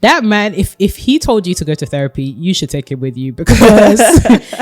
That man, if he told you to go to therapy, you should take him with you, because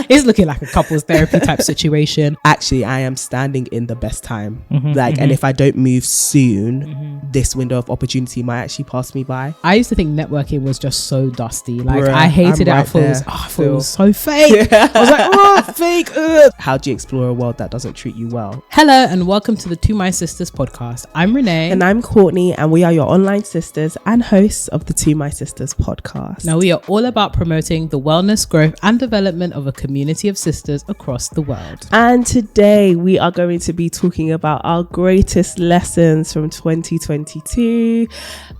it's looking like a couples therapy type situation. Actually, I am standing in the best time. And if I don't move soon, this window of opportunity might actually pass me by. I used to think networking was just so dusty. Like, Bruh, I hated it. right I thought it was so fake. Yeah. I was like, oh, fake. Ugh. How do you explore a world that doesn't treat you well? Hello and welcome to the To My Sisters podcast. I'm Renee. And I'm Courtney, and we are your online sisters and hosts of the To My Sisters podcast. Now, we are all about promoting the wellness, growth and development of a community of sisters across the world. And today we are going to be talking about our greatest lessons from 2022.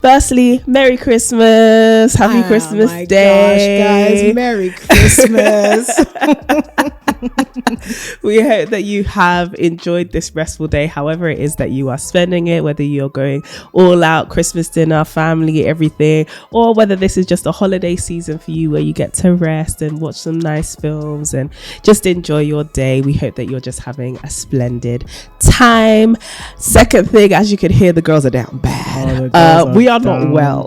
Firstly, Merry Christmas. Happy Christmas Day. Gosh, guys, Merry Christmas. We hope that you have enjoyed this restful day, however it is that you are spending it, whether you're going all out, Christmas dinner, family, everything, or whether this is just a holiday season for you where you get to rest and watch some nice films and just enjoy your day. We hope that you're just having a splendid time. Second thing, as you can hear, the girls are down bad. We are not well.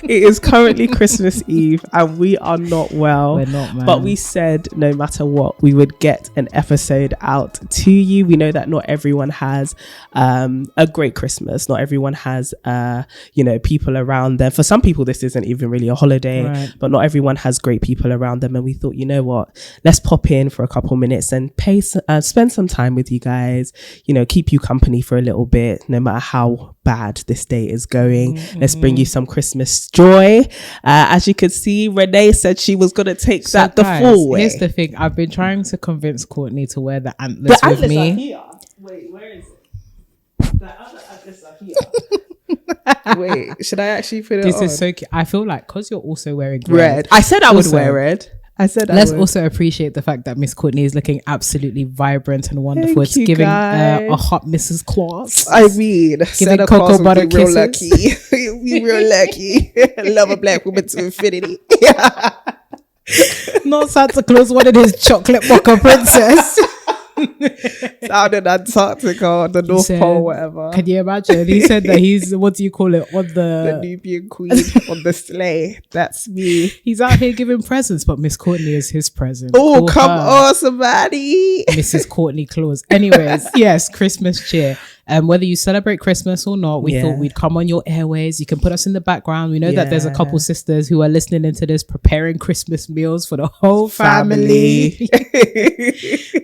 It is currently Christmas Eve and we are not well. We're not, man. But we said no matter what, we would get an episode out to you. We know that not everyone has a great Christmas. Not everyone has people around them. For some people this isn't even really a holiday, right? But not everyone has great people around them, and we thought, you know what, let's pop in for a couple minutes and spend some time with you guys, keep you company for a little bit, no matter how bad this day is going. Let's bring you some Christmas joy. As you can see, Renee said she was going to take the full way. Here's the thing, I've been trying to convince Courtney to wear the antlers with me. Are here. Wait, where is it? The other antlers are here. Wait, should I actually put it on? This is so cute. I feel like because you're also wearing red. I said I would wear red. Let's also appreciate the fact that Miss Courtney is looking absolutely vibrant and wonderful. It's giving a hot Mrs. Claus. I mean, giving cocoa butter kisses. Real lucky. We real lucky. Love a black woman to infinity. Not Santa Claus wanted his chocolate mocha princess. Down in Antarctica, the North Pole, whatever. Can you imagine? He said that he's, what do you call it, on the Nubian queen on the sleigh. That's me. He's out here giving presents, but Miss Courtney is his present. Oh, come on, somebody. Mrs. Courtney Claus. Anyways, yes, Christmas cheer. Whether you celebrate Christmas or not, we thought we'd come on your airways. You can put us in the background. We know that there's a couple sisters who are listening into this, preparing Christmas meals for the whole family.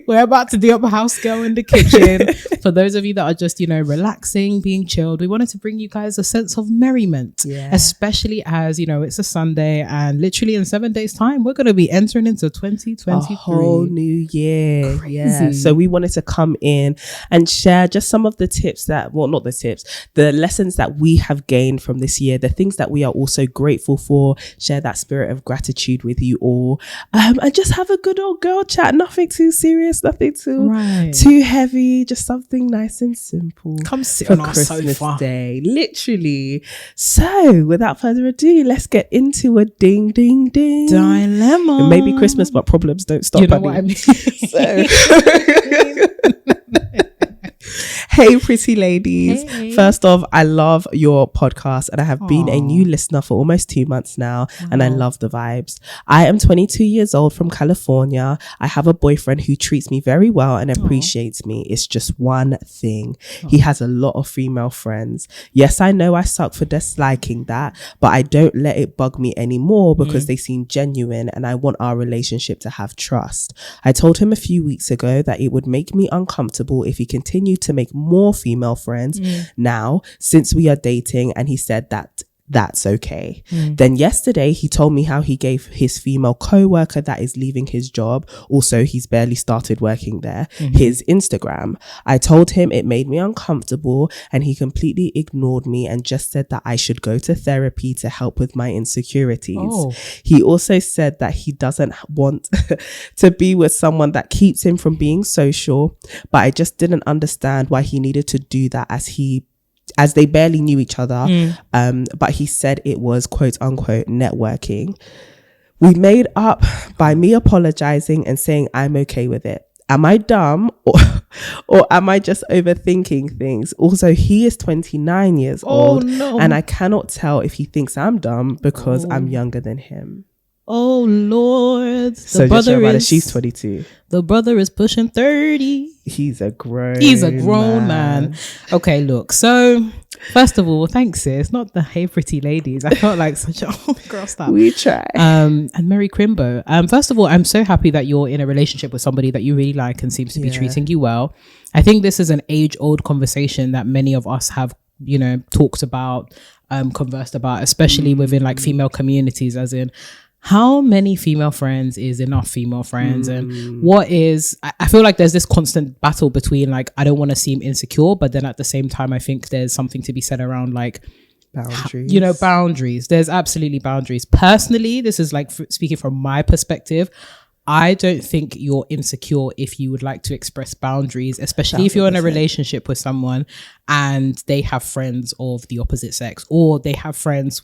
We're about to do up a house girl in the kitchen. For those of you that are just, relaxing, being chilled, we wanted to bring you guys a sense of merriment, especially as, it's a Sunday and literally in 7 days time, we're going to be entering into 2023. A whole new year. Crazy. Yeah. So we wanted to come in and share just some of the tips the lessons that we have gained from this year, the things that we are also grateful for, share that spirit of gratitude with you all, and just have a good old girl chat. Nothing too serious, nothing too heavy, just something nice and simple. Come sit for on our Christmas sofa. Day, literally. So without further ado, let's get into a ding ding ding dilemma. It may be Christmas, but problems don't stop. You know what I mean? So hey pretty ladies. Hey. First off, I love your podcast and I have been a new listener for almost 2 months now, and I love the vibes. I am 22 years old from California. I have a boyfriend who treats me very well and appreciates me. It's just one thing. He has a lot of female friends. Yes, I know I suck for disliking that, but I don't let it bug me anymore because they seem genuine and I want our relationship to have trust. I told him a few weeks ago that it would make me uncomfortable if he continued to make more female friends now since we are dating, and he said that that's okay. Then yesterday he told me how he gave his female co-worker that is leaving his job, also he's barely started working there, his Instagram. I told him it made me uncomfortable and he completely ignored me and just said that I should go to therapy to help with my insecurities. He also said that he doesn't want to be with someone that keeps him from being social, but I just didn't understand why he needed to do that as they barely knew each other. But he said it was quote unquote networking. We made up by me apologizing and saying I'm okay with it. Am I dumb Or am I just overthinking things? Also, he is 29 years old. No. And I cannot tell if he thinks I'm dumb because I'm younger than him. Oh Lord. So she's 22. The brother is pushing 30. He's a grown man. Okay, look. So first of all, thanks, sis. Not the hey pretty ladies. I felt like such a girl stop. We try. And Mary Crimbo. First of all, I'm so happy that you're in a relationship with somebody that you really like and seems to be treating you well. I think this is an age-old conversation that many of us have, talked about, conversed about, especially within like female communities, as in how many female friends is enough female friends, and what is, I feel like there's this constant battle between like, I don't want to seem insecure, but then at the same time, I think there's something to be said around like boundaries. Boundaries. There's absolutely boundaries. Personally, this is like speaking from my perspective, I don't think you're insecure if you would like to express boundaries, especially if you're in a relationship with someone and they have friends of the opposite sex, or they have friends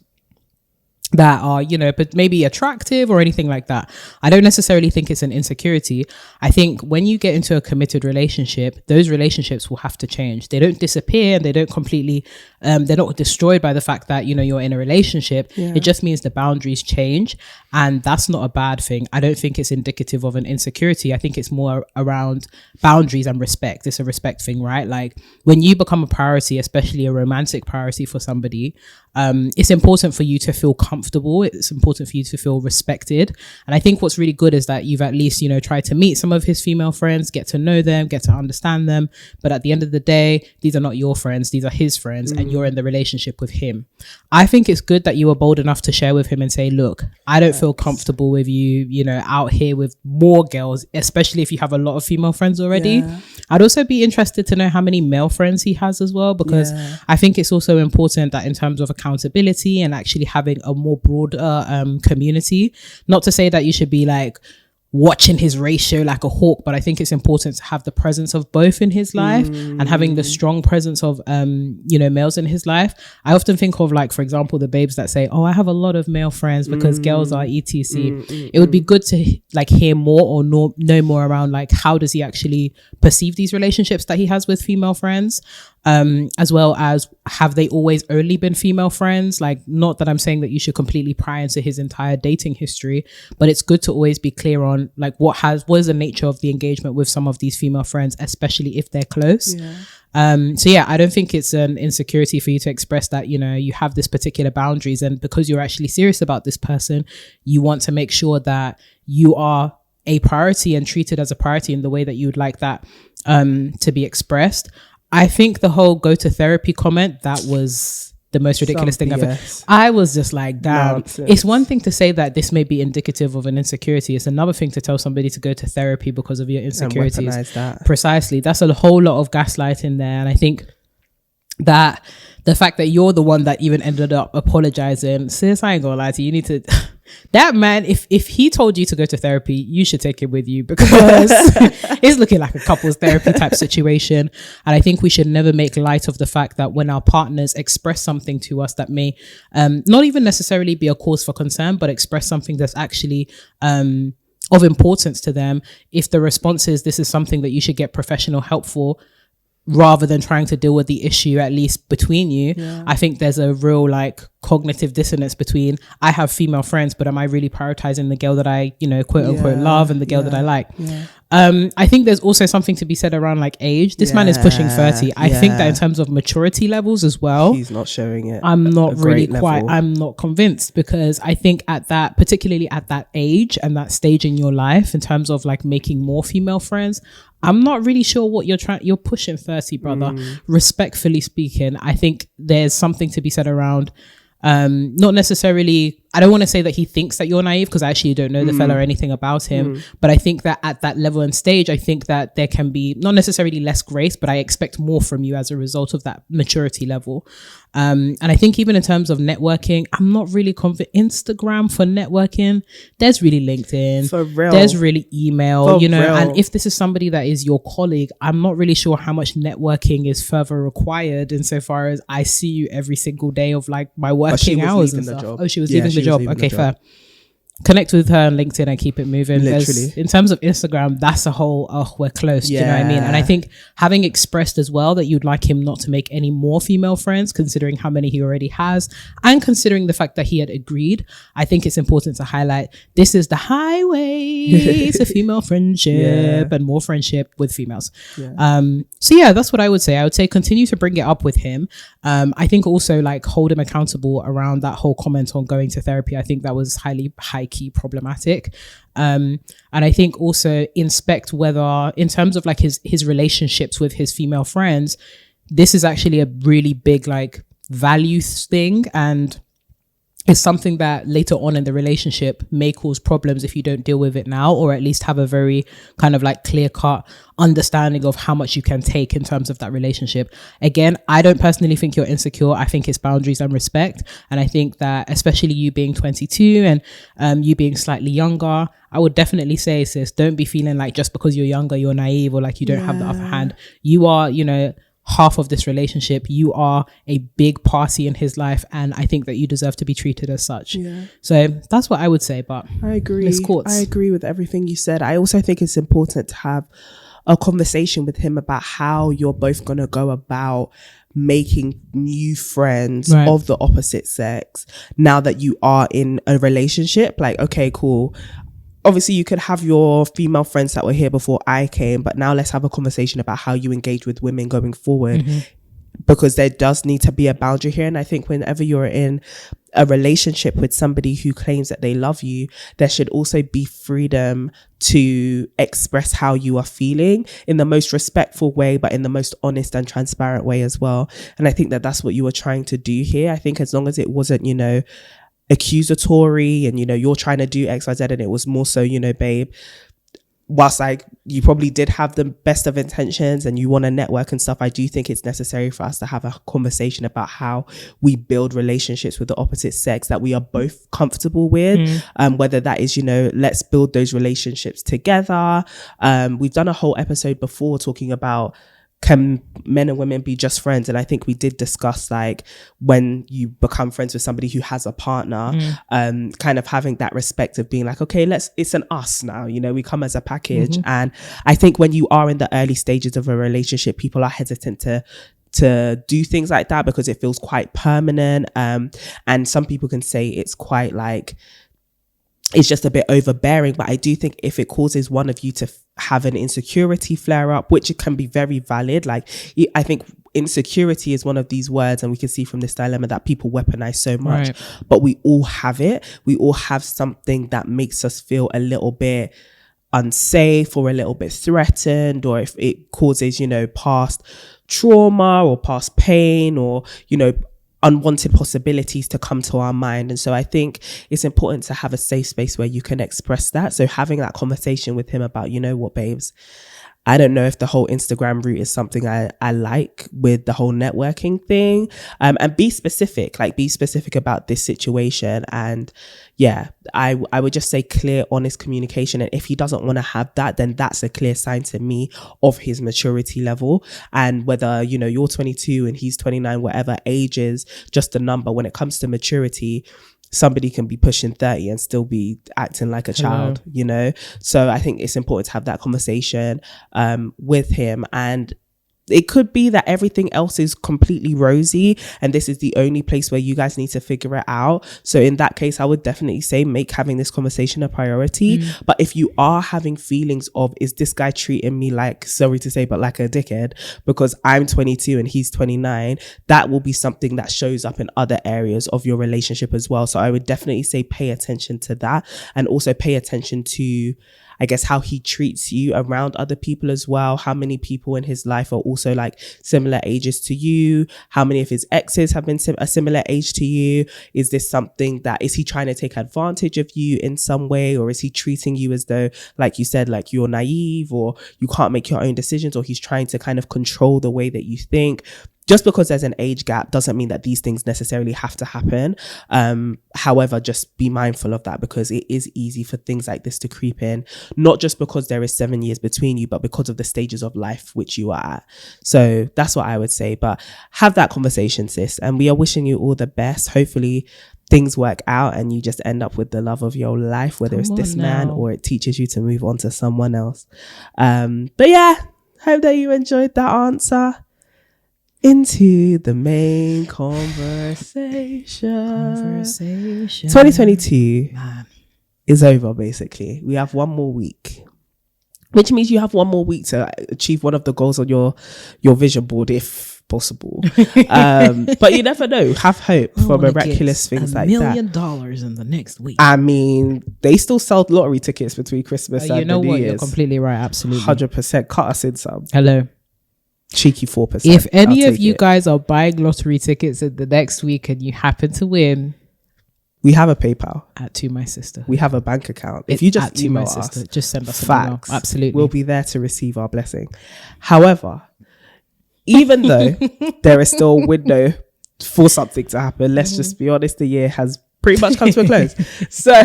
that are, but maybe attractive or anything like that. I don't necessarily think it's an insecurity. I think when you get into a committed relationship, those relationships will have to change. They don't disappear and they don't completely, they're not destroyed by the fact that, you're in a relationship. Yeah. It just means the boundaries change, and that's not a bad thing. I don't think it's indicative of an insecurity. I think it's more around boundaries and respect. It's a respect thing, right? Like when you become a priority, especially a romantic priority for somebody, it's important for you to feel comfortable. It's important for you to feel respected. And I think what's really good is that you've at least, tried to meet some of his female friends, get to know them, get to understand them. But at the end of the day, these are not your friends. These are his friends, and you're in the relationship with him. I think it's good that you were bold enough to share with him and say, look, I don't feel comfortable with you, out here with more girls, especially if you have a lot of female friends already. Yeah. I'd also be interested to know how many male friends he has as well, because I think it's also important that in terms of accountability and actually having a more broader community, not to say that you should be like watching his ratio like a hawk, but I think it's important to have the presence of both in his life and having the strong presence of males in his life. I often think of, like, for example, the babes that say, oh, I have a lot of male friends because girls are etc. It would be good to like hear more or know more around like how does he actually perceive these relationships that he has with female friends, as well as have they always only been female friends. Like, not that I'm saying that you should completely pry into his entire dating history, but it's good to always be clear on like what is the nature of the engagement with some of these female friends, especially if they're close. So yeah, I don't think it's an insecurity for you to express that, you have this particular boundaries, and because you're actually serious about this person, you want to make sure that you are a priority and treated as a priority in the way that you would like that to be expressed. I think the whole go to therapy comment, that was the most ridiculous thing ever. I was just like, damn. Nonsense. It's one thing to say that this may be indicative of an insecurity. It's another thing to tell somebody to go to therapy because of your insecurities. And that. Precisely. That's a whole lot of gaslighting there. And I think that the fact that you're the one that even ended up apologizing, sis, I ain't gonna lie to you, you need to... That man, if he told you to go to therapy, you should take him with you, because it's looking like a couples therapy type situation. And I think we should never make light of the fact that when our partners express something to us that may not even necessarily be a cause for concern, but express something that's actually of importance to them, if the response is this is something that you should get professional help for, rather than trying to deal with the issue at least between you. I think there's a real like cognitive dissonance between, I have female friends, but am I really prioritizing the girl that I quote unquote love and the girl that I like? I think there's also something to be said around like age. This man is pushing 30. I think that in terms of maturity levels as well, he's not showing it. I'm not really quite, I'm not convinced, because I think at that, particularly at that age and that stage in your life, in terms of like making more female friends, I'm not really sure what you're pushing 30, brother. Respectfully speaking, I think there's something to be said around, not necessarily, I don't want to say that he thinks that you're naive, because I actually don't know the fella or anything about him. But I think that at that level and stage, I think that there can be not necessarily less grace, but I expect more from you as a result of that maturity level. And I think even in terms of networking, I'm not really confident. Instagram for networking, there's really LinkedIn, for real. There's really email, for real. And if this is somebody that is your colleague, I'm not really sure how much networking is further required insofar as I see you every single day of like my working hours and stuff. Oh, she was leaving the job. Okay, fair. connect with her on LinkedIn and keep it moving. Literally. In terms of Instagram, that's a whole, we're close. Do you know what I mean? And I think having expressed as well that you'd like him not to make any more female friends, considering how many he already has, and considering the fact that he had agreed, I think it's important to highlight this is the highway to female friendship and more friendship with females. So yeah, that's what I would say. I would say continue to bring it up with him. I think also like hold him accountable around that whole comment on going to therapy. I think that was high key problematic. And I think also inspect whether in terms of like his relationships with his female friends, this is actually a really big like value thing, and it's something that later on in the relationship may cause problems if you don't deal with it now, or at least have a very kind of like clear cut understanding of how much you can take in terms of that relationship. Again, I don't personally think you're insecure. I think it's boundaries and respect. And I think that especially you being 22 and you being slightly younger, I would definitely say, sis, don't be feeling like just because you're younger, you're naive or like you don't have the upper hand. You are, you know, half of this relationship. You are a big party in his life, and I think that you deserve to be treated as such. So that's what I would say. But I agree. I agree with everything you said. I also think it's important to have a conversation with him about how you're both going to go about making new friends of the opposite sex now that you are in a relationship. Like, okay, cool, obviously you could have your female friends that were here before I came, but now let's have a conversation about how you engage with women going forward, because there does need to be a boundary here. And I think whenever you're in a relationship with somebody who claims that they love you, there should also be freedom to express how you are feeling in the most respectful way, but in the most honest and transparent way as well. And I think that that's what you were trying to do here. I think as long as it wasn't, you know, accusatory and, you know, you're trying to do XYZ, and it was more so, you know, babe, whilst like you probably did have the best of intentions and you want to network and stuff, I do think it's necessary for us to have a conversation about how we build relationships with the opposite sex that we are both comfortable with, whether that is, you know, let's build those relationships together. We've done a whole episode before talking about can men and women be just friends? And I think we did discuss like when you become friends with somebody who has a partner, kind of having that respect of being like, okay, it's an us now, you know, we come as a package. And I think when you are in the early stages of a relationship, people are hesitant to do things like that because it feels quite permanent. And some people can say it's quite like, it's just a bit overbearing. But I do think if it causes one of you to have an insecurity flare up, which it can be very valid, like I think insecurity is one of these words, and we can see from this dilemma that people weaponize so much, but we all have it. We all have something that makes us feel a little bit unsafe or a little bit threatened, or if it causes, you know, past trauma or past pain or, you know, unwanted possibilities to come to our mind. And so I think it's important to have a safe space where you can express that. So having that conversation with him about, you know what, babes, I don't know if the whole Instagram route is something I like with the whole networking thing. And be specific about this situation. And yeah, I would just say clear, honest communication. And if he doesn't want to have that, then that's a clear sign to me of his maturity level. And whether, you know, you're 22 and he's 29, whatever, age is just a number. When it comes to maturity, somebody can be pushing 30 and still be acting like a child, you know? So I think it's important to have that conversation with him. And it could be that everything else is completely rosy and this is the only place where you guys need to figure it out. So in that case, I would definitely say make having this conversation a priority. But if you are having feelings of, is this guy treating me like, sorry to say, but like a dickhead because I'm 22 and he's 29, that will be something that shows up in other areas of your relationship as well. So I would definitely say pay attention to that, and also pay attention to, I guess, how he treats you around other people as well. How many people in his life are also like similar ages to you? How many of his exes have been a similar age to you? Is this something that, is he trying to take advantage of you in some way? Or is he treating you as though, like you said, like you're naive or you can't make your own decisions, or he's trying to kind of control the way that you think? Just because there's an age gap doesn't mean that these things necessarily have to happen. However, just be mindful of that, because it is easy for things like this to creep in, not just because there is 7 years between you, but because of the stages of life which you are at. So that's what I would say. But have that conversation, sis. And we are wishing you all the best. Hopefully things work out and you just end up with the love of your life, whether it's this man or it teaches you to move on to someone else. But yeah, hope that you enjoyed that answer. Into the main conversation. 2022 is over, basically. We have one more week, which means you have one more week to achieve one of the goals on your vision board, if possible. But you never know. Have hope for miraculous things like that. $1 million in the next week. I mean, they still sell lottery tickets between Christmas and New Year's. You're completely right. Absolutely. 100%. Cut us in some. Hello. Cheeky 4%. If any of you guys are buying lottery tickets in the next week and you happen to win, we have a PayPal. At To My Sister. We have a bank account. If you just email us, just send us facts, an email. Absolutely. We'll be there to receive our blessing. However, even though there is still a window for something to happen, let's just be honest, the year has pretty much come to a close. So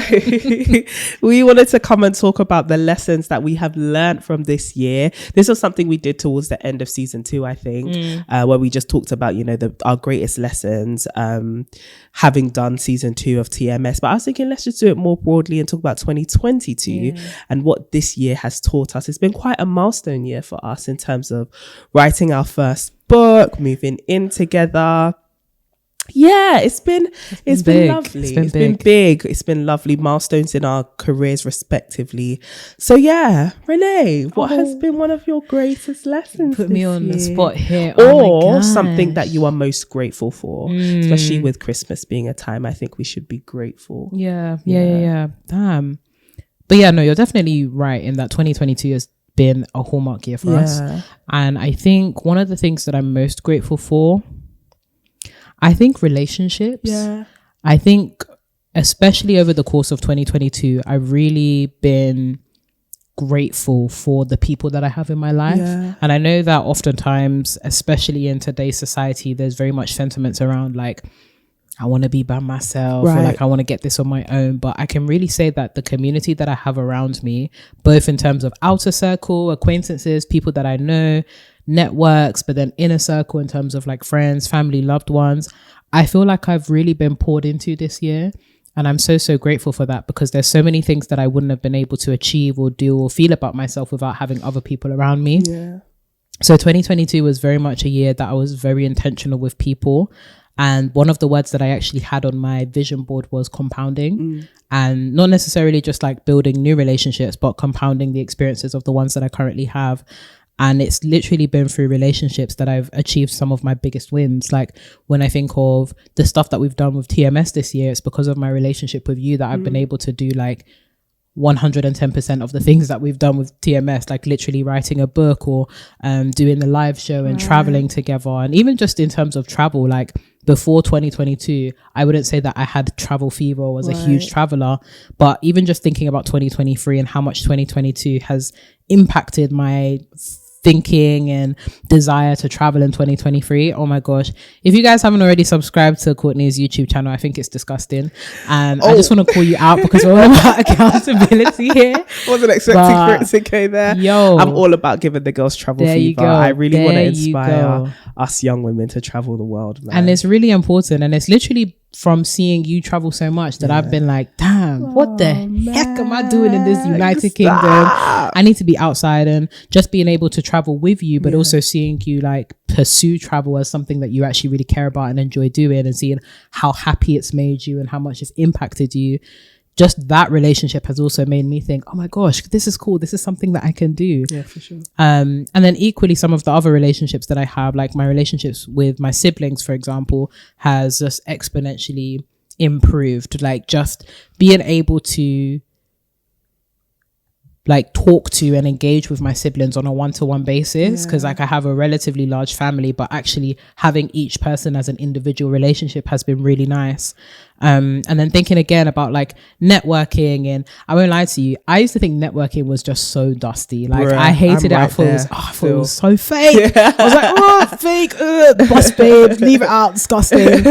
we wanted to come and talk about the lessons that we have learned from this year. This was something we did towards the end of season 2, I think, where we just talked about, our greatest lessons, having done season 2 of TMS. But I was thinking, let's just do it more broadly and talk about 2022 and what this year has taught us. It's been quite a milestone year for us in terms of writing our first book, moving in together. Yeah, it's been lovely. It's been big. It's been lovely milestones in our careers respectively. So yeah, Renee, what has been one of your greatest lessons? Put me on the spot here. Or something that you are most grateful for, especially with Christmas being a time I think we should be grateful. Yeah. Damn. But yeah, no, you're definitely right in that 2022 has been a hallmark year for us. And I think one of the things that I'm most grateful for, I think relationships. Yeah. I think especially over the course of 2022, I've really been grateful for the people that I have in my life. Yeah. And I know that oftentimes, especially in today's society, there's very much sentiments around like, I want to be by myself, or like I want to get this on my own. But I can really say that the community that I have around me, both in terms of outer circle, acquaintances, people that I know, networks, but then inner circle in terms of like friends, family, loved ones, I feel like I've really been poured into this year. And I'm so grateful for that, because there's so many things that I wouldn't have been able to achieve or do or feel about myself without having other people around me. Yeah. So 2022 was very much a year that I was very intentional with people. And one of the words that I actually had on my vision board was compounding, and not necessarily just like building new relationships, but compounding the experiences of the ones that I currently have. And it's literally been through relationships that I've achieved some of my biggest wins. Like when I think of the stuff that we've done with TMS this year, it's because of my relationship with you that I've been able to do like 110% of the things that we've done with TMS, like literally writing a book or doing the live show and traveling together. And even just in terms of travel, like before 2022, I wouldn't say that I had travel fever or was a huge traveler, but even just thinking about 2023 and how much 2022 has impacted my thinking and desire to travel in 2023. Oh my gosh. If you guys haven't already subscribed to Courtney's YouTube channel, I think it's disgusting. And I just want to call you out because we're all about accountability here. Wasn't expecting for it to go there. Yo, I'm all about giving the girls travel fever. I really want to inspire us young women to travel the world, man. And it's really important. And it's literally from seeing you travel so much that I've been like, damn, what the heck am I doing in this United Kingdom? I need to be outside. And just being able to travel with you, but also seeing you like pursue travel as something that you actually really care about and enjoy doing, and seeing how happy it's made you and how much it's impacted you. Just that relationship has also made me think, oh my gosh, this is cool. This is something that I can do. Yeah, for sure. And then equally, some of the other relationships that I have, like my relationships with my siblings, for example, has just exponentially improved. Like just being able to like talk to and engage with my siblings on a one-to-one basis, because like I have a relatively large family, but actually having each person as an individual relationship has been really nice. And then thinking again about like networking, and I won't lie to you, I used to think networking was just so dusty. Like I hated it. I thought it was so fake. I was like, oh, fake, bus babes, leave it out, disgusting.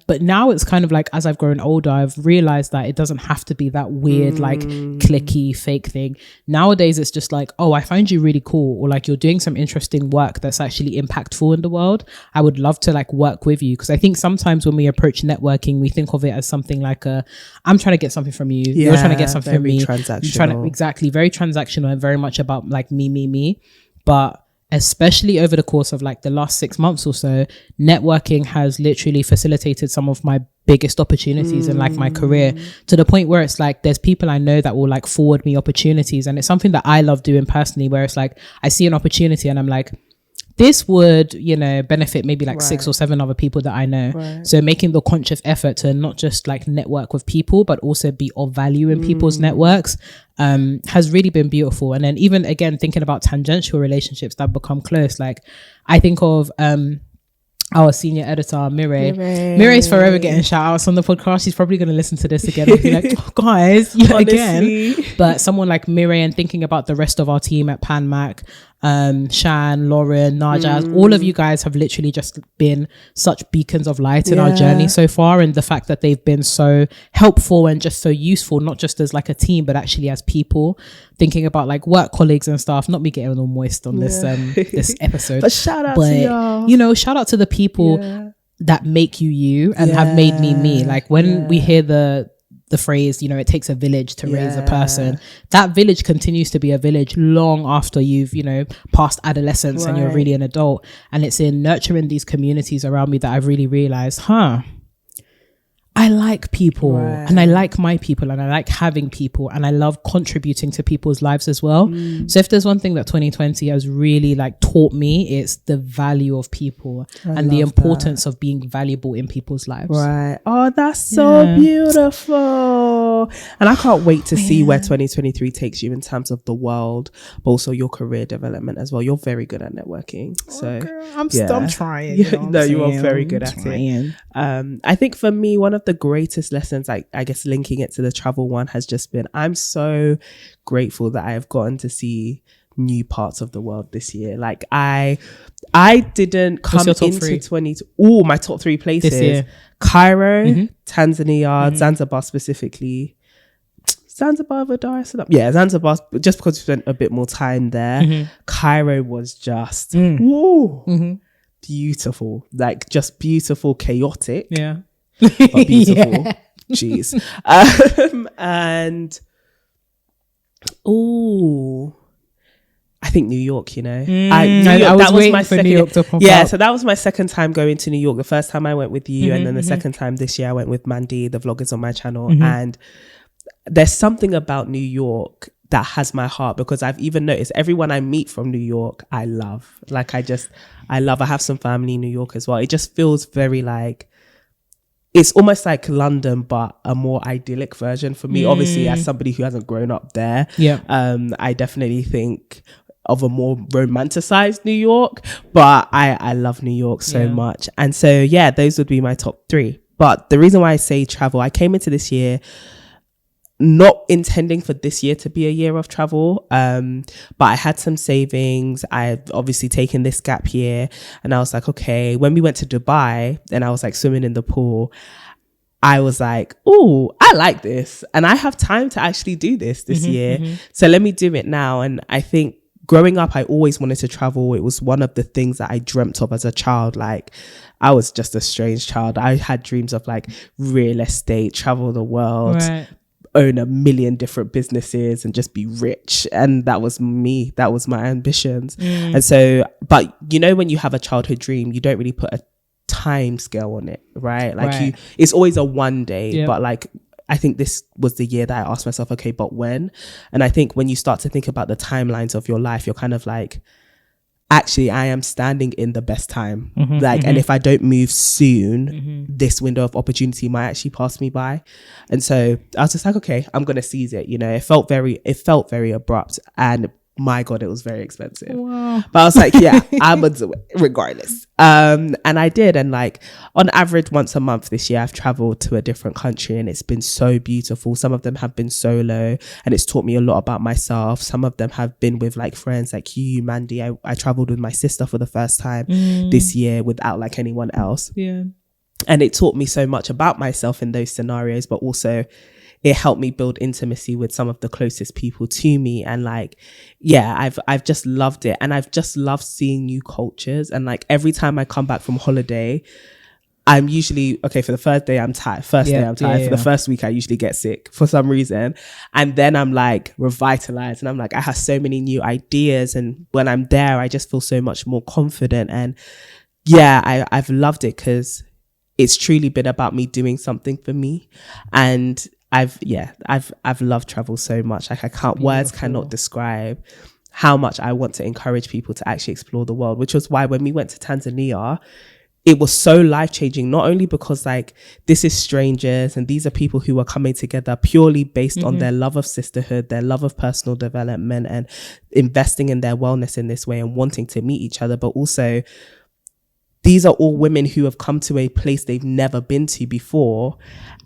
But now it's kind of like, as I've grown older, I've realized that it doesn't have to be that weird, like clicky fake thing. Nowadays it's just like, oh, I find you really cool, or like you're doing some interesting work that's actually impactful in the world. I would love to like work with you, because I think sometimes when we approach networking networking, we think of it as something like I'm trying to get something from you, you're trying to get something from me, exactly, very transactional and very much about like me. But especially over the course of like the last 6 months or so, networking has literally facilitated some of my biggest opportunities in like my career, to the point where it's like there's people I know that will like forward me opportunities, and it's something that I love doing personally, where it's like I see an opportunity and I'm like, this would, you know, benefit maybe like 6 or 7 other people that I know. So making the conscious effort to not just like network with people, but also be of value in people's networks has really been beautiful. And then even again, thinking about tangential relationships that become close, like I think of our senior editor, Mireille's forever getting shout outs on the podcast. She's probably going to listen to this again and be like, oh, guys, again. But someone like Mireille, and thinking about the rest of our team at PanMac, Shan, Lauren, Najaz, all of you guys have literally just been such beacons of light in our journey so far, and the fact that they've been so helpful and just so useful, not just as like a team but actually as people, thinking about like work colleagues and stuff. Not me getting all moist on this this episode, but shout out to y'all. You know, shout out to the people that make you and have made me. Like when we hear the phrase, you know, it takes a village to raise a person, that village continues to be a village long after you've, you know, passed adolescence and you're really an adult. And it's in nurturing these communities around me that I've really realized, I like people and I like my people and I like having people and I love contributing to people's lives as well. So if there's one thing that 2020 has really like taught me, it's the value of people and the importance of being valuable in people's lives. Oh, that's so beautiful. And I can't wait to see where 2023 takes you in terms of the world, but also your career development as well. You're very good at networking. So I'm trying. You are very good at it. I think for me, one of the greatest lessons, I guess linking it to the travel one, has just been, I'm so grateful that I have gotten to see new parts of the world this year. Like I didn't come into 20. My top 3 places this year: Cairo, Tanzania, Zanzibar specifically. Zanzibar, Dar es Salaam. Yeah, Zanzibar, just because we spent a bit more time there. Cairo was just beautiful, like just beautiful, chaotic. But beautiful. Jeez. And I think New York, you know. That was my second, New York to pop up. So that was my second time going to New York. The first time I went with you, and then the second time this year I went with Mandy, the vloggers on my channel. And there's something about New York that has my heart, because I've even noticed everyone I meet from New York, I love. Like I have some family in New York as well. It just feels very like, it's almost like London, but a more idyllic version for me. Obviously, as somebody who hasn't grown up there, I definitely think of a more romanticized New York, but I love New York so much. And so, those would be my top 3. But the reason why I say travel, I came into this year not intending for this year to be a year of travel, but I had some savings. I've obviously taken this gap year, and I was like, okay, when we went to Dubai and I was like swimming in the pool, I was like, oh, I like this and I have time to actually do this year. So let me do it now. And I think growing up, I always wanted to travel. It was one of the things that I dreamt of as a child. Like I was just a strange child. I had dreams of like real estate, travel the world, own 1 million different businesses and just be rich. And that was me. That was my ambitions. And so, but you know, when you have a childhood dream, you don't really put a time scale on it, right? Like it's always a one day, but like, I think this was the year that I asked myself, okay, but when? And I think when you start to think about the timelines of your life, you're kind of like, actually, I am standing in the best time. And if I don't move soon, this window of opportunity might actually pass me by. And so I was just like, okay, I'm going to seize it. You know, it felt very abrupt, and my God, it was very expensive. Wow. But I was like, yeah, I'm going to do it regardless. And I did. And like on average, once a month this year, I've traveled to a different country, and it's been so beautiful. Some of them have been solo, and it's taught me a lot about myself. Some of them have been with like friends like you, Mandy. I traveled with my sister for the first time this year without like anyone else. And it taught me so much about myself in those scenarios, but also it helped me build intimacy with some of the closest people to me. And like, I've just loved it. And I've just loved seeing new cultures. And like every time I come back from holiday, I'm usually, okay, for the first day I'm tired. For the first week I usually get sick for some reason. And then I'm like revitalized and I'm like, I have so many new ideas. And when I'm there, I just feel so much more confident. And yeah, I've loved it because it's truly been about me doing something for me. And I've loved travel so much. Like words cannot describe how much I want to encourage people to actually explore the world, which was why when we went to Tanzania, it was so life-changing, not only because like this is strangers and these are people who are coming together purely based on their love of sisterhood, their love of personal development and investing in their wellness in this way and wanting to meet each other. But also these are all women who have come to a place they've never been to before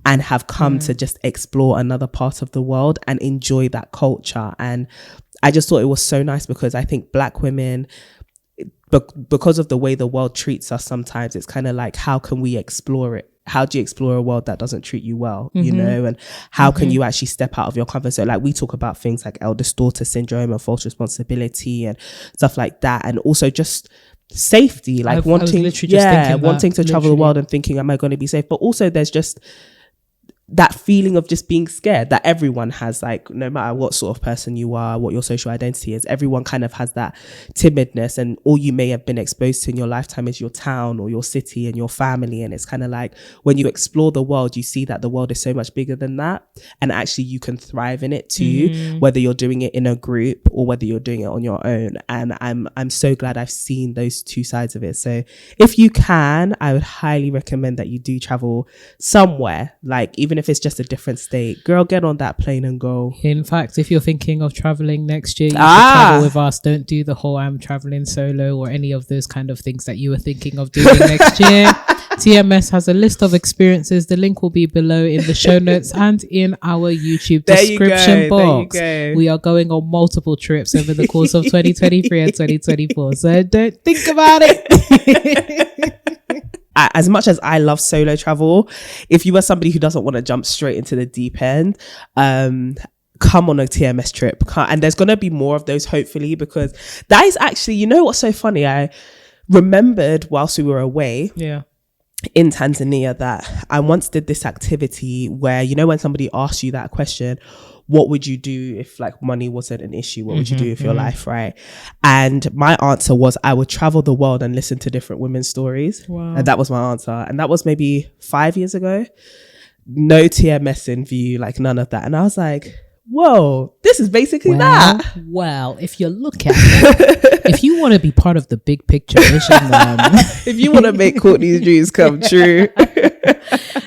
and have come to just explore another part of the world and enjoy that culture. And I just thought it was so nice because I think Black women, because of the way the world treats us sometimes, it's kind of like, how can we explore it? How do you explore a world that doesn't treat you well, you know? And how can you actually step out of your comfort zone? Like we talk about things like eldest daughter syndrome and false responsibility and stuff like that. And also just safety, like wanting to travel the world and thinking, am I going to be safe? But also there's just that feeling of just being scared that everyone has, like no matter what sort of person you are, what your social identity is, everyone kind of has that timidness, and all you may have been exposed to in your lifetime is your town or your city and your family. And it's kind of like when you explore the world, you see that the world is so much bigger than that, and actually you can thrive in it too, whether you're doing it in a group or whether you're doing it on your own. And I'm so glad I've seen those two sides of it. So if you can, I would highly recommend that you do travel somewhere, like even if it's just a different state, girl, get on that plane and go. In fact, if you're thinking of traveling next year, you should travel with us. Don't do the whole I'm traveling solo or any of those kind of things that you were thinking of doing next year. TMS has a list of experiences. The link will be below in the show notes and in our YouTube description box. We are going on multiple trips over the course of 2023 and 2024. So don't think about it. As much as I love solo travel, if you are somebody who doesn't want to jump straight into the deep end, come on a TMS trip. And there's going to be more of those, hopefully, because that is actually, you know what's so funny? I remembered whilst we were away in Tanzania that I once did this activity where, you know, when somebody asks you that question, what would you do if like money wasn't an issue? What would you do with your life, right? And my answer was I would travel the world and listen to different women's stories. Wow. And that was my answer. And that was maybe 5 years ago. No TMS in view, like none of that. And I was like, whoa, this is basically that. Well, if you look at it, if you want to be part of the big picture vision, if you want to make Courtney's dreams come true.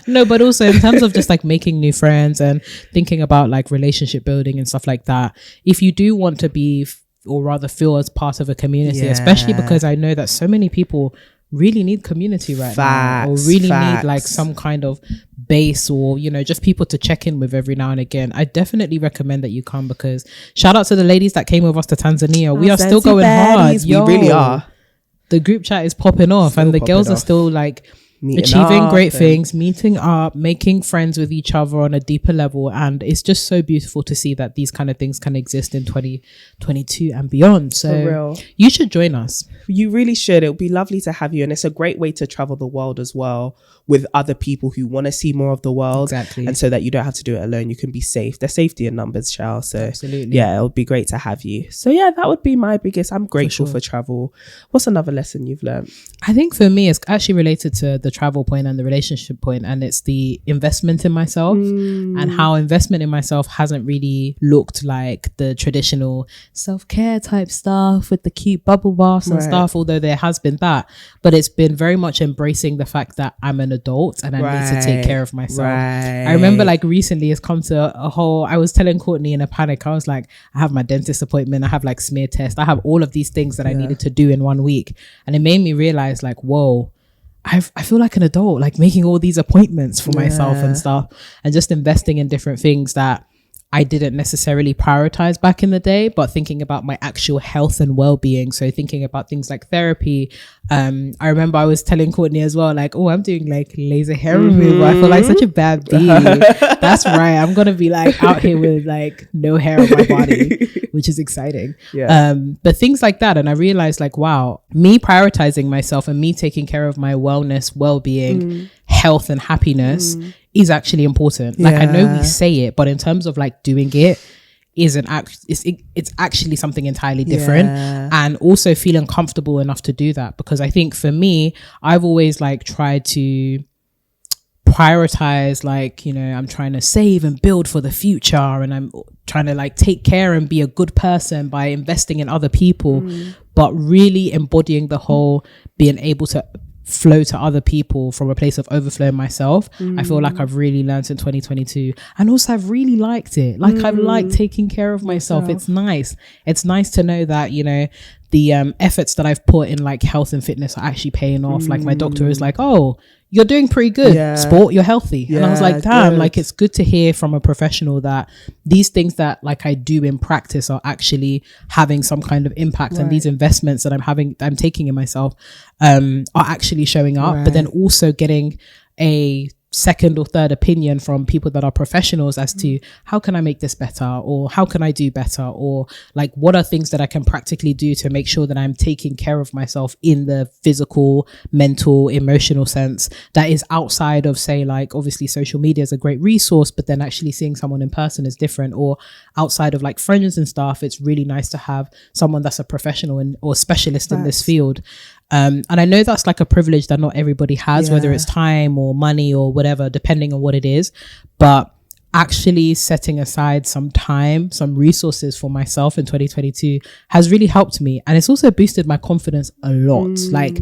No, but also in terms of just like making new friends and thinking about like relationship building and stuff like that, if you do want to be or rather feel as part of a community, especially because I know that so many people really need community right now, or really need like some kind of base, or you know, just people to check in with every now and again. I definitely recommend that you come, because shout out to the ladies that came with us to Tanzania. We are still going hard. We really are. The group chat is popping off, and the girls are still like achieving great things, meeting up, making friends with each other on a deeper level. And it's just so beautiful to see that these kind of things can exist in 2022 and beyond. So you should join us. You really should. It would be lovely to have you. And it's a great way to travel the world as well, with other people who want to see more of the world. Exactly. And so that you don't have to do it alone. You can be safe. There's safety in numbers, Shal. So absolutely. Yeah, it would be great to have you. So yeah, that would be my biggest. I'm grateful for travel. What's another lesson you've learned? I think for me, it's actually related to the travel point and the relationship point, and it's the investment in myself, and how investment in myself hasn't really looked like the traditional self-care type stuff with the cute bubble baths and stuff, although there has been that, but it's been very much embracing the fact that I'm an adult and I need to take care of myself. I remember like recently it's come to a whole, I was telling Courtney in a panic, I was like, I have my dentist appointment, I have like smear test, I have all of these things that I needed to do in 1 week, and it made me realize like, whoa, I feel like an adult, like making all these appointments for myself and stuff, and just investing in different things that I didn't necessarily prioritize back in the day, but thinking about my actual health and well-being. So thinking about things like therapy. I remember I was telling Courtney as well, like, oh, I'm doing like laser hair removal. I feel like such a bad bee. That's right. I'm going to be like out here with like no hair on my body, which is exciting. Yeah. But things like that. And I realized like, wow, me prioritizing myself and me taking care of my wellness, well-being, health and happiness is actually important. Like I know we say it, but in terms of like doing it it's actually something entirely different. And also feeling comfortable enough to do that, because I think for me, I've always like tried to prioritize, like, you know, I'm trying to save and build for the future, and I'm trying to like take care and be a good person by investing in other people, but really embodying the whole being able to flow to other people from a place of overflowing myself. I feel like I've really learned in 2022, and also I've really liked it. Like I've liked taking care of myself. It's nice to know that, you know, the efforts that I've put in like health and fitness are actually paying off. Like my doctor is like, oh, you're doing pretty good, sport, you're healthy. And I was like, damn, like it's good to hear from a professional that these things that like I do in practice are actually having some kind of impact, and these investments that I'm taking in myself are actually showing up. But then also getting a second or third opinion from people that are professionals as to how can I make this better, or how can I do better, or like what are things that I can practically do to make sure that I'm taking care of myself in the physical, mental, emotional sense that is outside of, say, like obviously social media is a great resource, but then actually seeing someone in person is different. Or outside of like friends and stuff, it's really nice to have someone that's a professional or specialist in this field. And I know that's like a privilege that not everybody has, whether it's time or money or whatever, depending on what it is. But actually setting aside some time, some resources for myself in 2022 has really helped me. And it's also boosted my confidence a lot. Like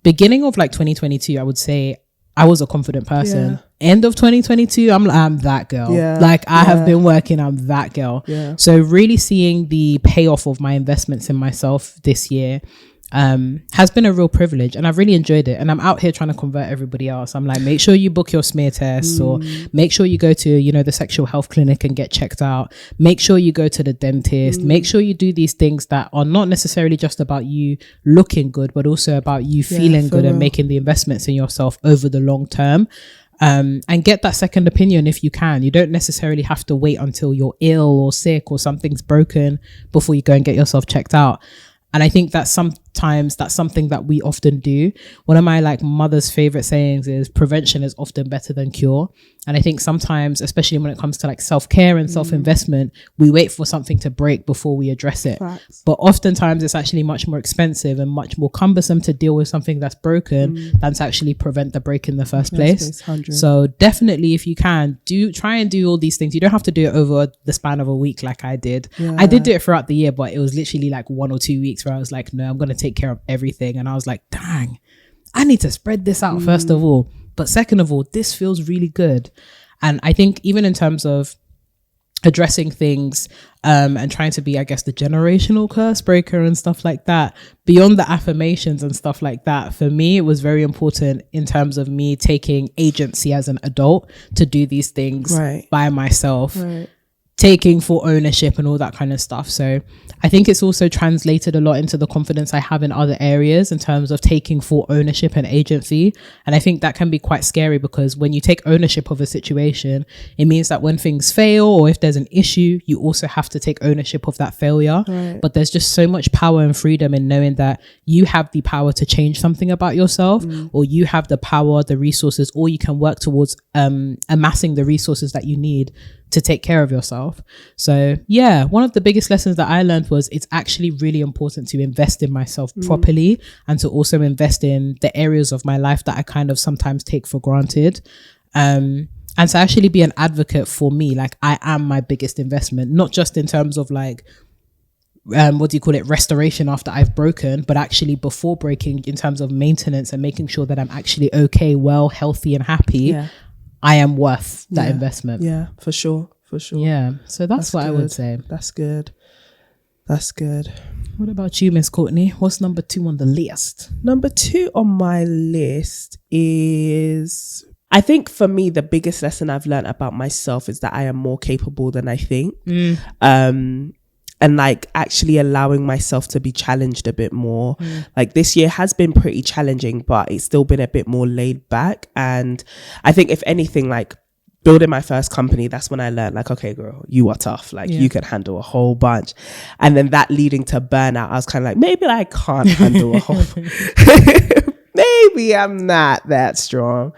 beginning of like 2022, I would say I was a confident person. End of 2022, I'm that girl. Like I have been working, I'm that girl. So really seeing the payoff of my investments in myself this year has been a real privilege, and I've really enjoyed it. And I'm out here trying to convert everybody else. I'm like, make sure you book your smear tests, or make sure you go to, you know, the sexual health clinic and get checked out. Make sure you go to the dentist. Make sure you do these things that are not necessarily just about you looking good, but also about you feeling good and making the investments in yourself over the long term. And get that second opinion if you can. You don't necessarily have to wait until you're ill or sick or something's broken before you go and get yourself checked out. And I think that sometimes that's something that we often do. One of my like mother's favorite sayings is prevention is often better than cure. And I think sometimes, especially when it comes to like self-care and self-investment, we wait for something to break before we address it. But oftentimes it's actually much more expensive and much more cumbersome to deal with something that's broken than to actually prevent the break in the first place. So definitely, if you can, try and do all these things. You don't have to do it over the span of a week like I did. I did do it throughout the year, but it was literally like 1 or 2 weeks where I was like, no, I'm going to take care of everything. And I was like, dang, I need to spread this out first of all. But second of all, this feels really good. And I think even in terms of addressing things and trying to be, I guess, the generational curse breaker and stuff like that, beyond the affirmations and stuff like that, for me, it was very important in terms of me taking agency as an adult to do these things by myself. Taking full ownership and all that kind of stuff. So I think it's also translated a lot into the confidence I have in other areas in terms of taking full ownership and agency. And I think that can be quite scary, because when you take ownership of a situation, it means that when things fail or if there's an issue, you also have to take ownership of that failure. But there's just so much power and freedom in knowing that you have the power to change something about yourself, or you have the power, the resources, or you can work towards amassing the resources that you need to take care of yourself. So yeah, one of the biggest lessons that I learned was it's actually really important to invest in myself properly, and to also invest in the areas of my life that I kind of sometimes take for granted. And to actually be an advocate for me, like I am my biggest investment, not just in terms of like, restoration after I've broken, but actually before breaking, in terms of maintenance and making sure that I'm actually okay, well, healthy and happy. I am worth that investment. Yeah, for sure. Yeah, so that's what good. I would say. That's good. What about you, Miss Courtney? What's number 2 on the list? Number 2 on my list is I think for me, the biggest lesson I've learned about myself is that I am more capable than I think. And like actually allowing myself to be challenged a bit more. Like this year has been pretty challenging, but it's still been a bit more laid back. And I think if anything, like building my first company, that's when I learned like, okay, girl, you are tough. Like you can handle a whole bunch. And then that leading to burnout, I was kind of like, maybe I can't handle a whole maybe I'm not that strong.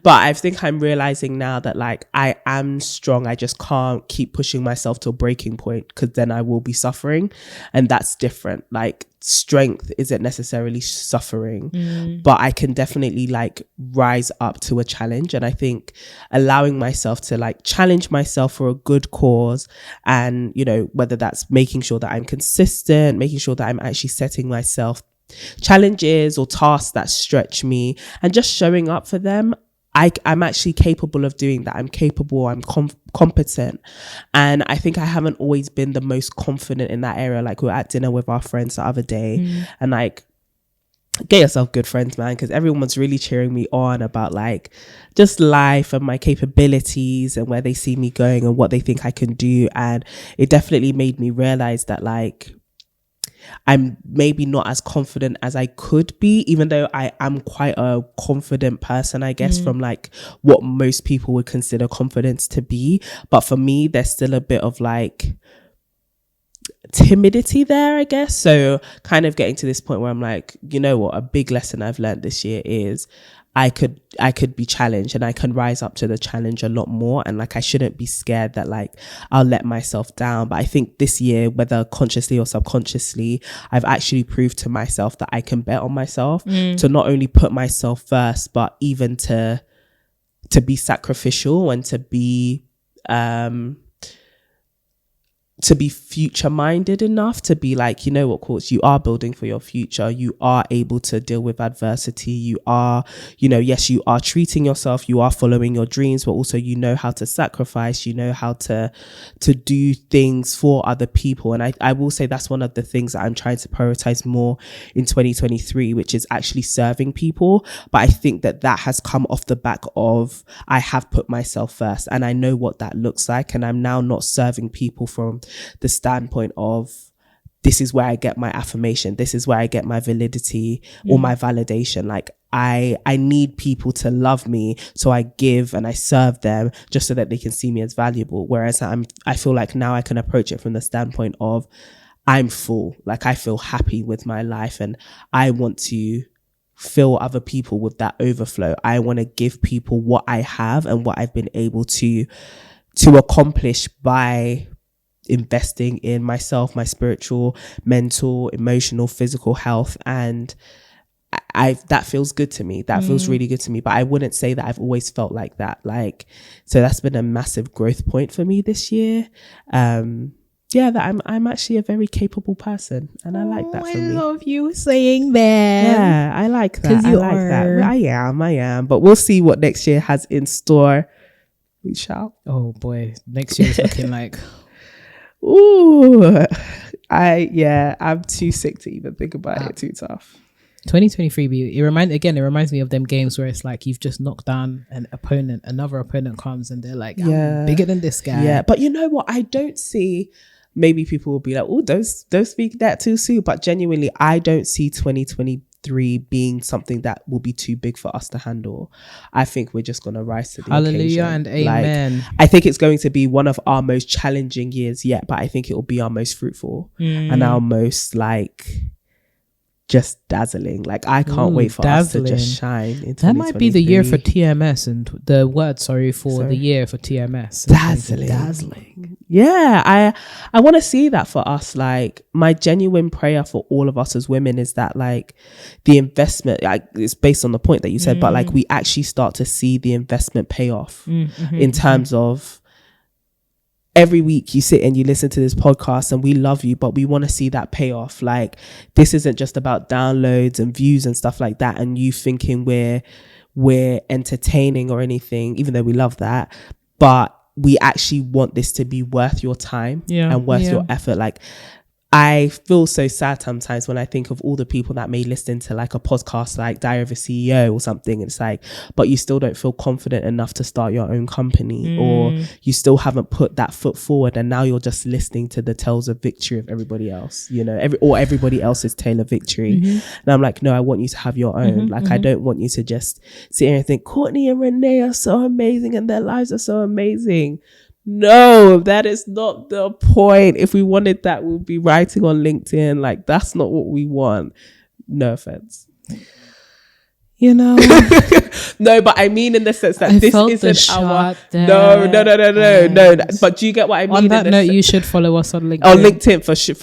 But I think I'm realizing now that like I am strong. I just can't keep pushing myself to a breaking point, because then I will be suffering. And that's different. Like strength isn't necessarily suffering, but I can definitely like rise up to a challenge. And I think allowing myself to like challenge myself for a good cause, and you know, whether that's making sure that I'm consistent, making sure that I'm actually setting myself challenges or tasks that stretch me and just showing up for them. I'm actually capable of doing that. I'm capable. I'm competent. And I think I haven't always been the most confident in that area. Like we were at dinner with our friends the other day and like, get yourself good friends, man, because everyone was really cheering me on about like just life and my capabilities and where they see me going and what they think I can do. And it definitely made me realize that like I'm maybe not as confident as I could be, even though I am quite a confident person, I guess, from like what most people would consider confidence to be. But for me, there's still a bit of like timidity there, I guess. So kind of getting to this point where I'm like, you know what, a big lesson I've learned this year is I could be challenged, and I can rise up to the challenge a lot more. And like, I shouldn't be scared that like I'll let myself down. But I think this year, whether consciously or subconsciously, I've actually proved to myself that I can bet on myself to not only put myself first, but even to be sacrificial and to be future minded enough to be like, you know what, course, you are building for your future. You are able to deal with adversity. You are, you know, yes, you are treating yourself. You are following your dreams, but also you know how to sacrifice. You know how to do things for other people. And I will say that's one of the things that I'm trying to prioritize more in 2023, which is actually serving people. But I think that has come off the back of I have put myself first, and I know what that looks like. And I'm now not serving people from the standpoint of this is where I get my affirmation, this is where I get my validity or my validation. Like I need people to love me, so I give and I serve them just so that they can see me as valuable. Whereas I feel like now I can approach it from the standpoint of I'm full, like I feel happy with my life, and I want to fill other people with that overflow. I want to give people what I have and what I've been able to accomplish by investing in myself, my spiritual, mental, emotional, physical health. And that feels good to me. That feels really good to me. But I wouldn't say that I've always felt like that. Like, so that's been a massive growth point for me this year. That I'm actually a very capable person, and I like that for me. I love you saying that. Yeah, I like that. I like that. I am. But we'll see what next year has in store. We shall. Oh boy, next year is looking like. Ooh, I'm too sick to even think about it. Too tough. 2023, it reminds me of them games where it's like you've just knocked down an opponent, another opponent comes and they're like, I'm bigger than this guy. Yeah, but you know what? I don't see. Maybe people will be like, oh, don't speak that too soon. But genuinely, I don't see 2023 being something that will be too big for us to handle. I think we're just going to rise to the Hallelujah occasion. and amen. I think it's going to be one of our most challenging years yet, but I think it will be our most fruitful and our most like just dazzling. Like I can't wait for us to just shine in 2023. That might be the year for TMS, and the word the year for TMS. Dazzling. Yeah, I want to see that for us. Like my genuine prayer for all of us as women is that like the investment, like it's based on the point that you said, but like we actually start to see the investment pay off in terms of every week you sit and you listen to this podcast, and we love you, but we want to see that payoff. Like this isn't just about downloads and views and stuff like that, and you thinking we're entertaining or anything, even though we love that, but we actually want this to be worth your time and worth your effort. Like I feel so sad sometimes when I think of all the people that may listen to like a podcast like Diary of a CEO or something. It's like, but you still don't feel confident enough to start your own company, or you still haven't put that foot forward, and now you're just listening to the tales of victory of everybody else, you know, everybody else's tale of victory. And I'm like, no, I want you to have your own. I don't want you to just sit here and think Courtney and Renee are so amazing and their lives are so amazing. No, that is not the point. If we wanted that, we'd be writing on LinkedIn. Like, that's not what we want. No offense. You know, no, but I mean in the sense that this isn't our. No. But do you get what I mean? On that note, you should follow us on LinkedIn. On LinkedIn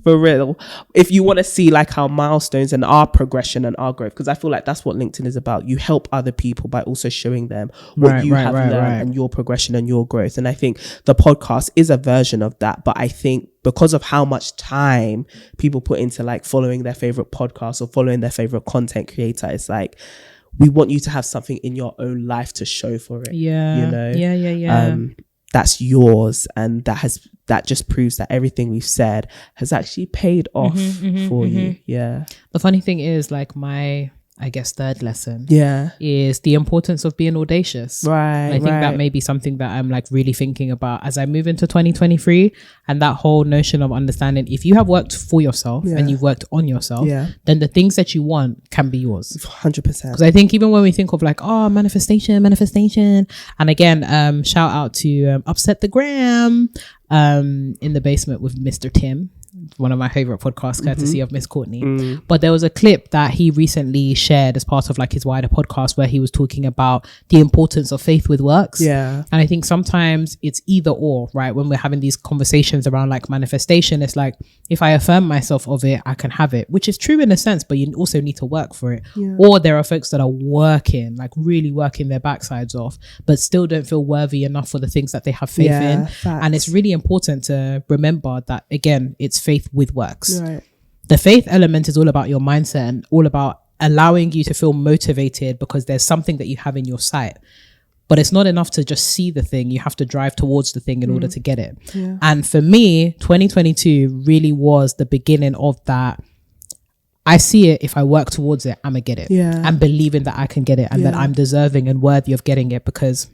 for real. If you want to see like our milestones and our progression and our growth, because I feel like that's what LinkedIn is about. You help other people by also showing them what you have learned and your progression and your growth. And I think the podcast is a version of that. But I think because of how much time people put into like following their favorite podcast or following their favorite content creator, it's like, we want you to have something in your own life to show for it. Yeah. You know? Yeah. That's yours. And that just proves that everything we've said has actually paid off for you. Yeah. The funny thing is, like, my, I guess, third lesson is the importance of being audacious. Right. I think that may be something that I'm like really thinking about as I move into 2023, and that whole notion of understanding if you have worked for yourself and you've worked on yourself, then the things that you want can be yours. 100%. Because I think even when we think of like, oh, manifestation, and again, shout out to Upset the Gram in the basement with Mr. Tim, one of my favorite podcasts, courtesy of Miss Courtney. But there was a clip that he recently shared as part of like his wider podcast where he was talking about the importance of faith with works. And I think sometimes it's either or, right? When we're having these conversations around like manifestation, it's like, if I affirm myself of it, I can have it, which is true in a sense, but you also need to work for it. Or there are folks that are working, like really working their backsides off, but still don't feel worthy enough for the things that they have faith in. Facts. And it's really important to remember that, again, it's faith with works. Right. The faith element is all about your mindset and all about allowing you to feel motivated because there's something that you have in your sight. But it's not enough to just see the thing. You have to drive towards the thing in order to get it. And for me, 2022 really was the beginning of that. I see it. If I work towards it, I'm gonna get it. And believing that I can get it and that I'm deserving and worthy of getting it, because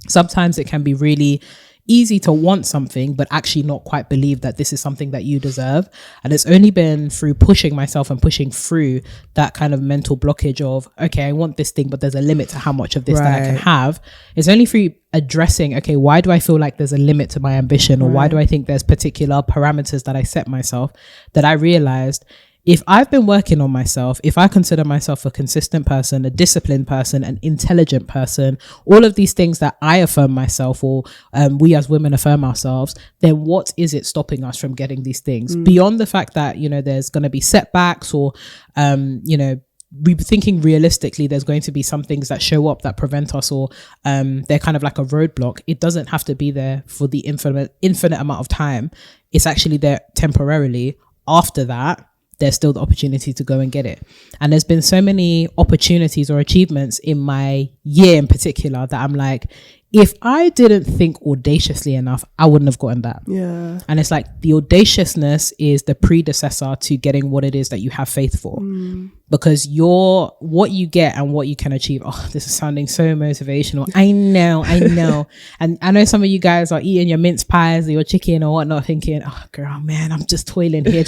sometimes it can be really easy to want something but actually not quite believe that this is something that you deserve. And it's only been through pushing myself and pushing through that kind of mental blockage of, okay, I want this thing but there's a limit to how much of this that I can have. It's only through addressing, okay, why do I feel like there's a limit to my ambition, or why do I think there's particular parameters that I set myself, that I realized if I've been working on myself, if I consider myself a consistent person, a disciplined person, an intelligent person, all of these things that I affirm myself, or we as women affirm ourselves, then what is it stopping us from getting these things? Beyond the fact that, you know, there's going to be setbacks, or, you know, we're thinking realistically, there's going to be some things that show up that prevent us, or they're kind of like a roadblock. It doesn't have to be there for the infinite amount of time. It's actually there temporarily. After that, there's still the opportunity to go and get it. And there's been so many opportunities or achievements in my year in particular that I'm like, if I didn't think audaciously enough, I wouldn't have gotten that. And it's like the audaciousness is the predecessor to getting what it is that you have faith for. Because what you get and what you can achieve. Oh, this is sounding so motivational. I know. And I know some of you guys are eating your mince pies or your chicken or whatnot, thinking, oh girl, man, I'm just toiling here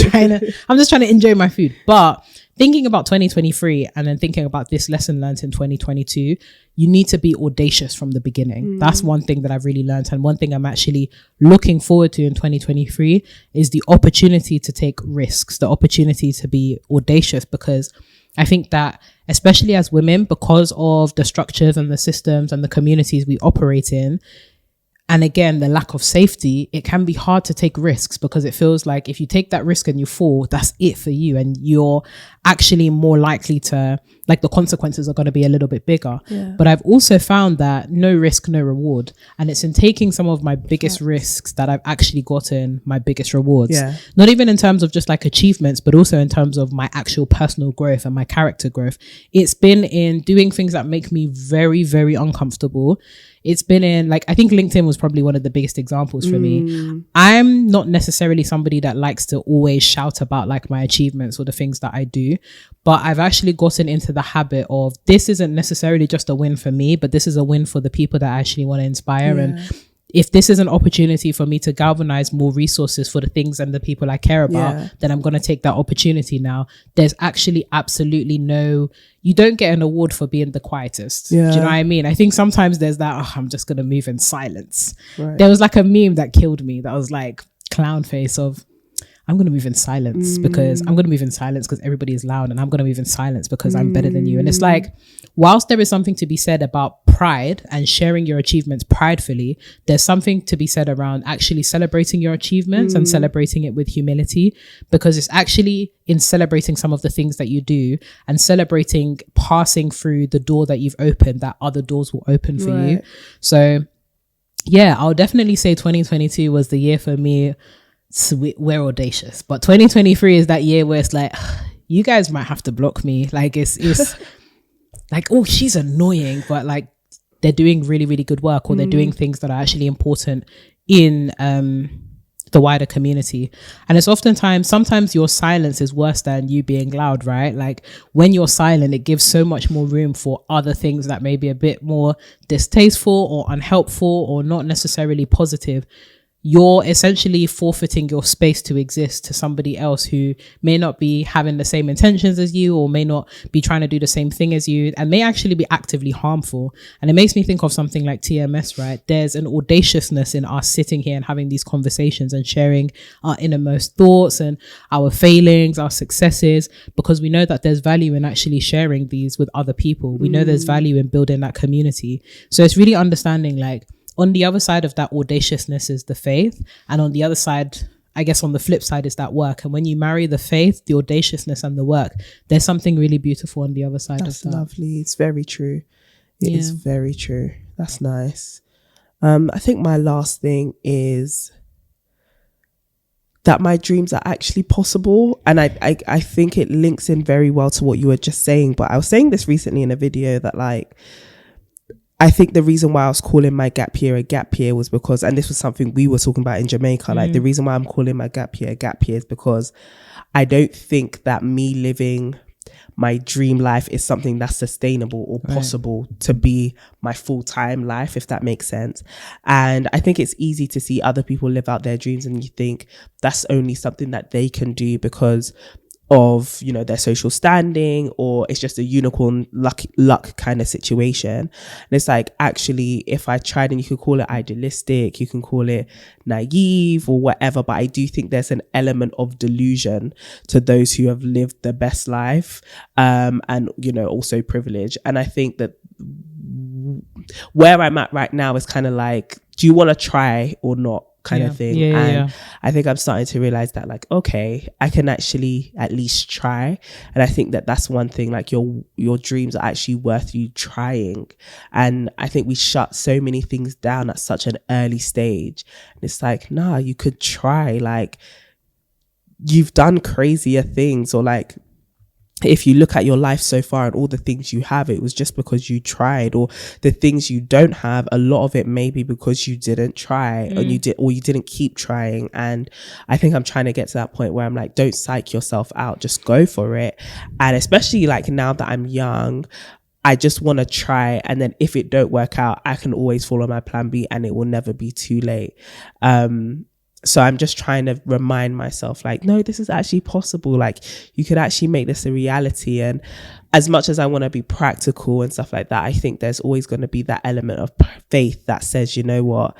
I'm just trying to enjoy my food. But thinking about 2023 and then thinking about this lesson learned in 2022, you need to be audacious from the beginning. That's one thing that I've really learned. And one thing I'm actually looking forward to in 2023 is the opportunity to take risks, the opportunity to be audacious, because I think that especially as women, because of the structures and the systems and the communities we operate in, and again, the lack of safety, it can be hard to take risks, because it feels like if you take that risk and you fall, that's it for you. And you're actually more likely to, like, the consequences are going to be a little bit bigger. But I've also found that no risk, no reward. And it's in taking some of my biggest risks that I've actually gotten my biggest rewards. Not even in terms of just like achievements, but also in terms of my actual personal growth and my character growth. It's been in doing things that make me very, very uncomfortable. it's been in, like, I think LinkedIn was probably one of the biggest examples for me. I'm not necessarily somebody that likes to always shout about like my achievements or the things that I do, but I've actually gotten into the habit of, this isn't necessarily just a win for me, but this is a win for the people that I actually want to inspire. And if this is an opportunity for me to galvanize more resources for the things and the people I care about, then I'm going to take that opportunity now. There's actually absolutely you don't get an award for being the quietest. Do you know what I mean? I think sometimes there's that, I'm just going to move in silence. There was like a meme that killed me that was like clown face of, I'm going to move in silence because everybody is loud, and I'm going to move in silence because I'm better than you. And it's like, whilst there is something to be said about pride and sharing your achievements pridefully, there's something to be said around actually celebrating your achievements and celebrating it with humility, because it's actually in celebrating some of the things that you do and celebrating passing through the door that you've opened, that other doors will open for you. So yeah, I'll definitely say 2022 was the year for me. We're audacious, but 2023 is that year where it's like, you guys might have to block me. Like it's like, oh, she's annoying, but like they're doing really, really good work, or they're doing things that are actually important in the wider community. And it's sometimes your silence is worse than you being loud, right? Like when you're silent, it gives so much more room for other things that may be a bit more distasteful or unhelpful or not necessarily positive. You're essentially forfeiting your space to exist to somebody else who may not be having the same intentions as you, or may not be trying to do the same thing as you, and may actually be actively harmful. And it makes me think of something like TMS, right? There's an audaciousness in us sitting here and having these conversations and sharing our innermost thoughts and our failings, our successes, because we know that there's value in actually sharing these with other people. We know there's value in building that community. So it's really understanding, like, on the other side of that audaciousness is the faith. And on the other side, I guess on the flip side, is that work. And when you marry the faith, the audaciousness and the work, there's something really beautiful on the other side of that. That's lovely. It's very true. It is very true. That's nice. I think my last thing is that my dreams are actually possible. And I think it links in very well to what you were just saying. But I was saying this recently in a video that, like, I think the reason why I was calling my gap year a gap year was because, and this was something we were talking about in Jamaica, like the reason why I'm calling my gap year a gap year is because I don't think that me living my dream life is something that's sustainable or possible to be my full-time life, if that makes sense. And I think it's easy to see other people live out their dreams and you think that's only something that they can do because of, you know, their social standing, or it's just a unicorn luck kind of situation. And it's like, actually, if I tried, and you could call it idealistic, you can call it naive or whatever, but I do think there's an element of delusion to those who have lived their best life, and, you know, also privilege. And I think that where I'm at right now is kind of like, do you want to try or not? Kind of thing. And I think I'm starting to realize that, like, okay, I can actually at least try. And I think that that's one thing, like your dreams are actually worth you trying. And I think we shut so many things down at such an early stage. And it's like, nah, you could try. Like, you've done crazier things, or like, if you look at your life so far and all the things you have, it was just because you tried. Or the things you don't have, a lot of it may be because you didn't try, or you didn't keep trying. And I think I'm trying to get to that point where I'm like, don't psych yourself out, just go for it. And especially like now that I'm young, I just want to try. And then if it don't work out, I can always follow my plan B and it will never be too late. So I'm just trying to remind myself, like, no, this is actually possible. Like, you could actually make this a reality. And as much as I want to be practical and stuff like that, I think there's always going to be that element of faith that says, you know what,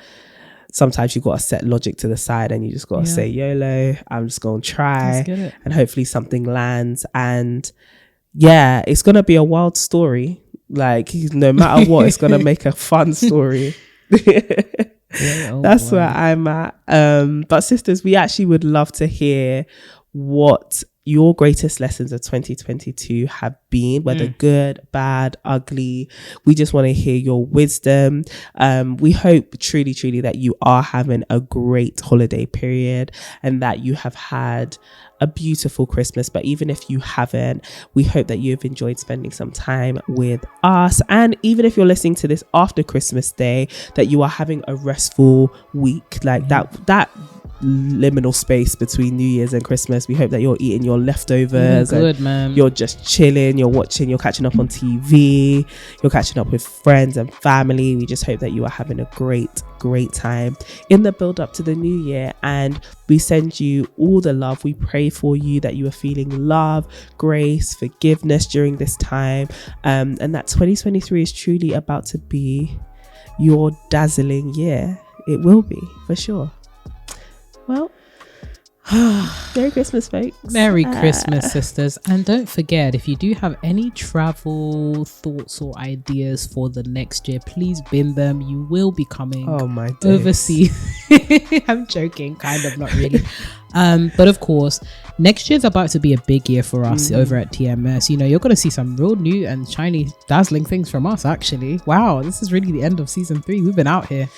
sometimes you've got to set logic to the side and you just got to say, YOLO, I'm just going to try, and hopefully something lands. And yeah, it's going to be a wild story. Like, no matter what, it's going to make a fun story. That's where I'm at. But sisters, we actually would love to hear what your greatest lessons of 2022 have been, whether good, bad, ugly. We just want to hear your wisdom. We hope truly that you are having a great holiday period and that you have had a beautiful Christmas. But even if you haven't, we hope that you've enjoyed spending some time with us. And even if you're listening to this after Christmas Day, that you are having a restful week, like that liminal space between New Year's and Christmas. We hope that you're eating your leftovers. Good, man. You're just chilling, you're watching, you're catching up on TV, you're catching up with friends and family. We just hope that you are having a great time in the build up to the new year, and we send you all the love. We pray for you that you are feeling love, grace, forgiveness during this time, and that 2023 is truly about to be your dazzling year. It will be, for sure. Well, Merry Christmas, folks. Merry Christmas, sisters. And don't forget, if you do have any travel thoughts or ideas for the next year, please bin them. You will be coming overseas. I'm joking, kind of, not really. But of course, next year's about to be a big year for us over at TMS. You know, you're going to see some real new and shiny, dazzling things from us, actually. Wow, this is really the end of season 3. We've been out here.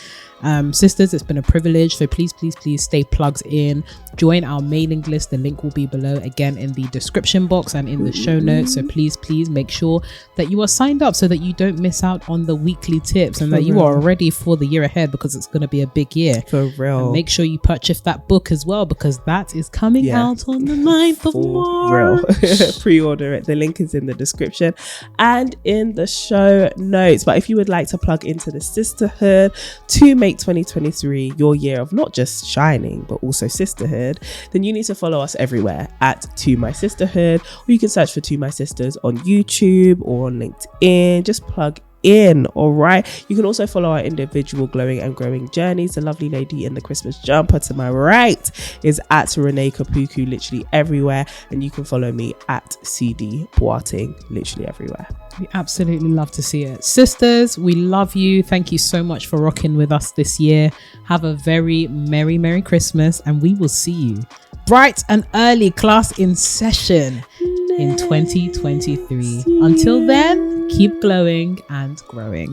Sisters, it's been a privilege, so please stay plugged in, join our mailing list. The link will be below, again, in the description box and in the show notes. So please make sure that you are signed up so that you don't miss out on the weekly tips, and that you are ready for the year ahead, because it's going to be a big year for real. And make sure you purchase that book as well, because that is coming out on the 9th of March. Pre-order it. The link is in the description and in the show notes. But if you would like to plug into the sisterhood to make 2023 your year of not just shining but also sisterhood, then you need to follow us everywhere at To My Sisterhood, or you can search for To My Sisters on YouTube or on LinkedIn. Just plug in. All right, you can also follow our individual glowing and growing journeys. The lovely lady in the Christmas jumper to my right is at Renee Kapuku, literally everywhere, and you can follow me at CD Boating, literally everywhere. We absolutely love to see it. Sisters, we love you. Thank you so much for rocking with us this year. Have a very merry Christmas, and we will see you bright and early, class in session in 2023. Until then, keep glowing and growing.